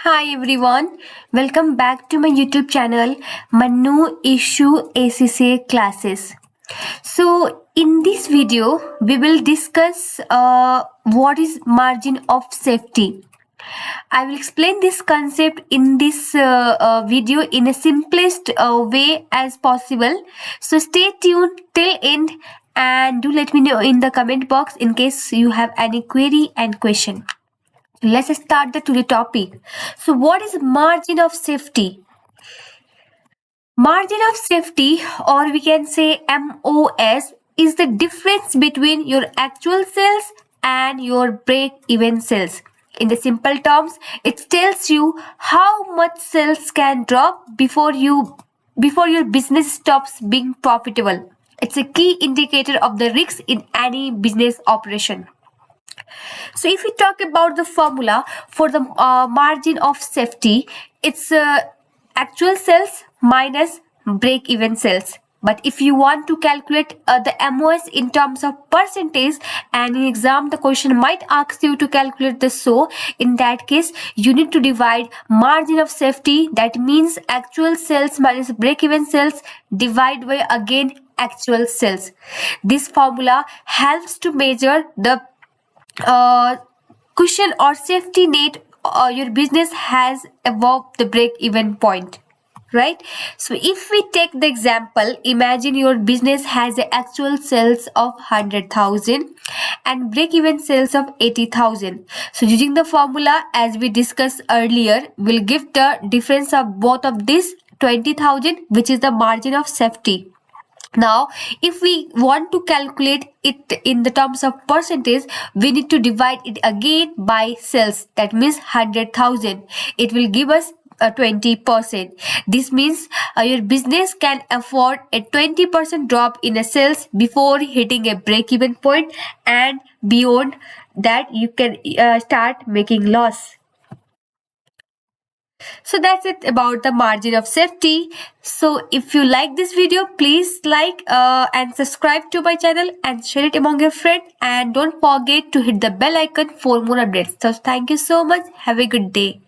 Hi everyone, welcome back to my YouTube channel Manu Issue ACCA Classes. So in this video we will discuss what is margin of safety. I will explain this concept in this video in a simplest way as possible. So stay tuned till end and do let me know in the comment box in case you have any query and question. Let's start the today topic. So what is margin of safety? Margin of safety, or we can say MOS, is the difference between your actual sales and your break-even sales. In the simple terms, it tells you how much sales can drop before your business stops being profitable. It's a key indicator of the risks in any business operation. So if we talk about the formula for the margin of safety, it's actual sales minus break-even sales. But if you want to calculate the MOS in terms of percentage, and in exam the question might ask you to calculate the so, in that case you need to divide margin of safety, that means actual sales minus break-even sales, divide by again actual sales. This formula helps to measure the cushion or safety net your business has above the break-even point, right? So if we take the example, imagine your business has the actual sales of 100,000 and break-even sales of 80,000. So using the formula as we discussed earlier, we'll give the difference of both of these 20,000, which is the margin of safety. Now, if we want to calculate it in the terms of percentage, we need to divide it again by sales. That means 100,000. It will give us 20%. This means your business can afford a 20% drop in a sales before hitting a break-even point, and beyond that you can start making loss. So that's it about the margin of safety. So if you like this video, please like and subscribe to my channel and share it among your friends, and don't forget to hit the bell icon for more updates. So thank you so much. Have a good day.